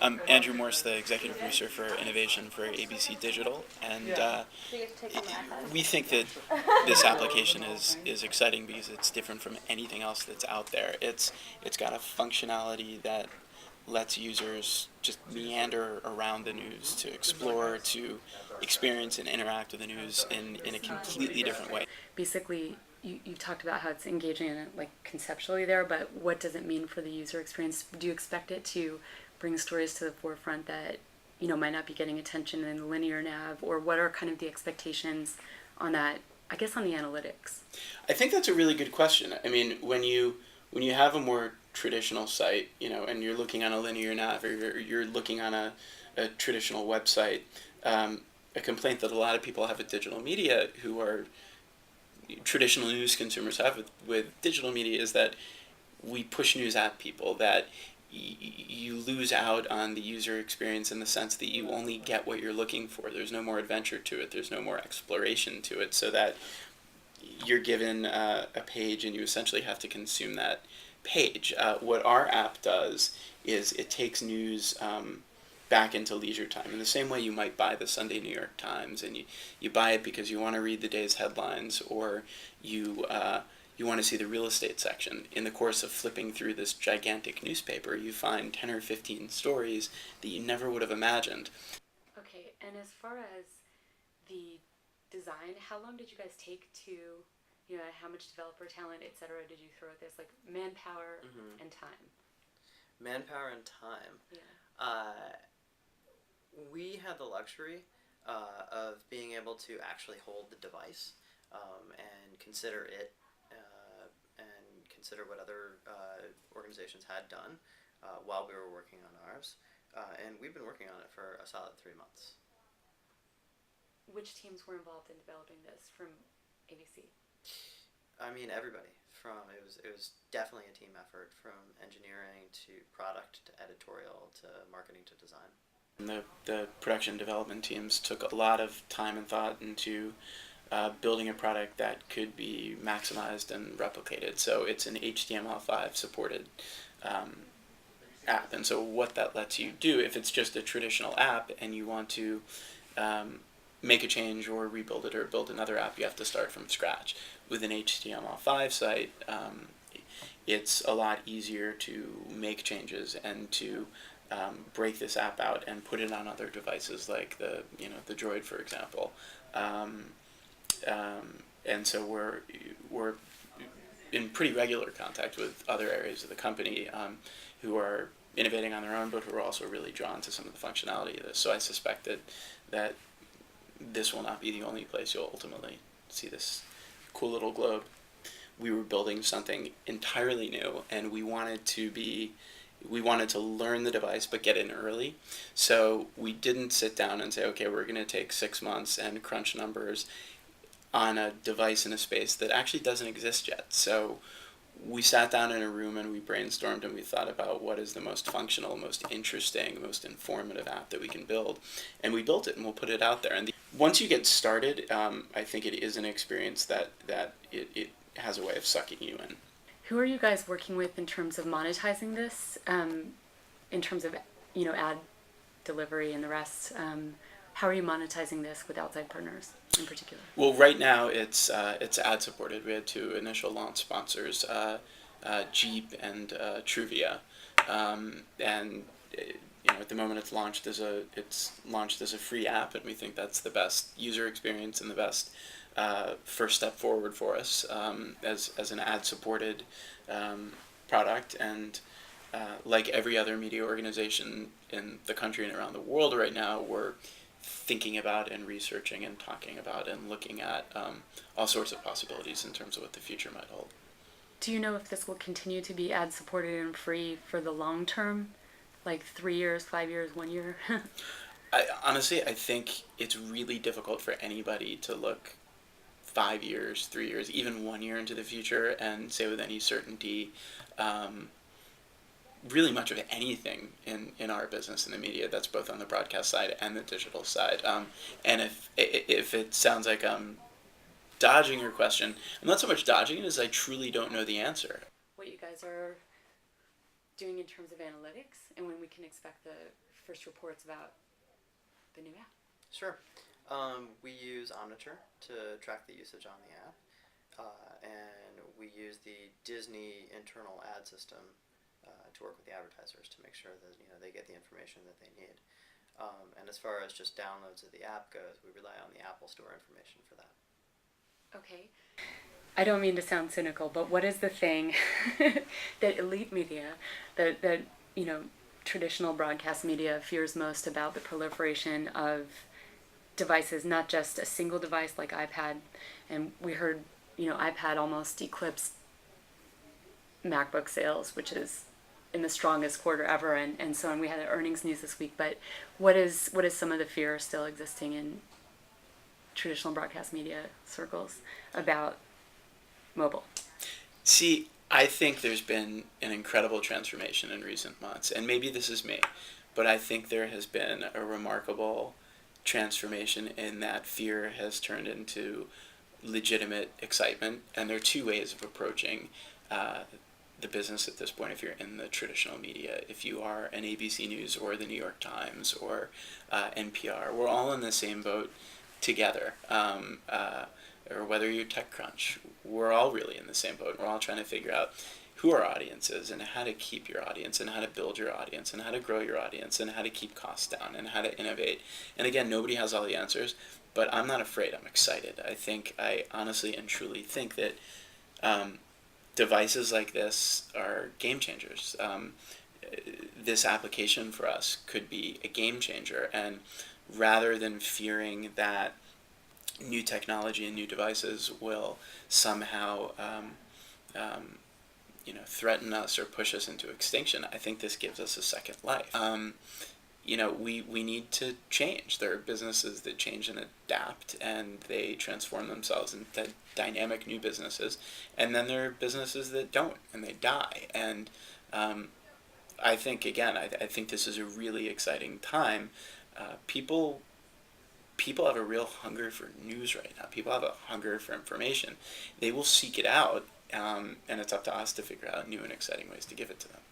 I'm Andrew Morse, the executive producer for innovation for ABC Digital, and we think that this application is exciting because it's different from anything else that's out there. It's got a functionality that lets users just meander around the news, to explore, to experience and interact with the news in a completely different way. Basically, you talked about how it's engaging in it, like conceptually there, but what does it mean for the user experience? Do you expect it to bring stories to the forefront that might not be getting attention in the linear nav, or what are kind of the expectations on that? I guess on the analytics. I think that's a really good question. I mean, when you have a more traditional site, and you're looking on a linear nav, or you're looking on a traditional website, a complaint that a lot of people have with digital media, who are traditional news consumers have with digital media, is that we push news at people, that you lose out on the user experience in the sense that you only get what you're looking for. There's no more adventure to it. There's no more exploration to it, so that you're given a page and you essentially have to consume that page. What our app does is it takes news back into leisure time. In the same way you might buy the Sunday New York Times, and you buy it because you want to read the day's headlines, or you want to see the real estate section. In the course of flipping through this gigantic newspaper, you find 10 or 15 stories that you never would have imagined. Okay, and as far as the design, how long did you guys take to, how much developer talent, etc., did you throw at this? Like manpower and time? Manpower and time. Yeah. We had the luxury of being able to actually hold the device and consider it and consider what other organizations had done while we were working on ours. And we've been working on it for a solid 3 months. Which teams were involved in developing this from ABC? I mean, everybody. It was definitely a team effort, from engineering to product to editorial to marketing to design. The production development teams took a lot of time and thought into building a product that could be maximized and replicated. So it's an HTML5 supported app, and so what that lets you do, if it's just a traditional app and you want to make a change or rebuild it or build another app, you have to start from scratch. With an HTML5 site, it's a lot easier to make changes and to break this app out and put it on other devices, like the Droid, for example. And so we're in pretty regular contact with other areas of the company who are innovating on their own, but who are also really drawn to some of the functionality of this. So I suspect that this will not be the only place you'll ultimately see this cool little globe. We were building something entirely new, and we wanted to learn the device but get in early. So we didn't sit down and say, okay, we're going to take 6 months and crunch numbers on a device in a space that actually doesn't exist yet. So we sat down in a room and we brainstormed and we thought about what is the most functional, most interesting, most informative app that we can build. And we built it, and we'll put it out there. And once you get started, I think it is an experience that it has a way of sucking you in. Who are you guys working with in terms of monetizing this, in terms of ad delivery and the rest? How are you monetizing this with outside partners in particular? Well, right now it's ad supported. We had 2 initial launch sponsors, Jeep and Truvia, and at the moment it's launched as a free app, and we think that's the best user experience and the best first step forward for us as an ad-supported product. And like every other media organization in the country and around the world right now, we're thinking about and researching and talking about and looking at all sorts of possibilities in terms of what the future might hold. Do you know if this will continue to be ad-supported and free for the long term? Like 3 years, 5 years, 1 year? Honestly, I think it's really difficult for anybody to look 5 years, 3 years, even 1 year into the future and say with any certainty really much of anything in our business in the media. That's both on the broadcast side and the digital side. And if it sounds like I'm dodging your question, I'm not so much dodging it as I truly don't know the answer. What you guys are doing in terms of analytics, and when we can expect the first reports about the new app? Sure. We use Omniture to track the usage on the app, and we use the Disney internal ad system to work with the advertisers to make sure that they get the information that they need. And as far as just downloads of the app goes, we rely on the Apple Store information for that. Okay. I don't mean to sound cynical, but what is the thing that elite media, that traditional broadcast media fears most about the proliferation of devices, not just a single device like iPad? And we heard, iPad almost eclipsed MacBook sales, which is in the strongest quarter ever, and so on. We had the earnings news this week, but what is some of the fear still existing in traditional broadcast media circles about mobile? See, I think there's been an incredible transformation in recent months, and maybe this is me, but I think there has been a remarkable transformation in that fear has turned into legitimate excitement, and there are two ways of approaching the business at this point. If you're in the traditional media, if you are an ABC News or the New York Times or NPR, we're all in the same boat together. Or whether you're TechCrunch, we're all really in the same boat. We're all trying to figure out who our audience is and how to keep your audience and how to build your audience and how to grow your audience and how to keep costs down and how to innovate. And again, nobody has all the answers, but I'm not afraid. I'm excited. I honestly and truly think that devices like this are game changers. This application for us could be a game changer, and rather than fearing that new technology and new devices will somehow threaten us or push us into extinction, I think this gives us a second life. We need to change. There are businesses that change and adapt, and they transform themselves into dynamic new businesses. And then there are businesses that don't, and they die. And I think, again, I think this is a really exciting time. People have a real hunger for news right now. People have a hunger for information. They will seek it out, and it's up to us to figure out new and exciting ways to give it to them.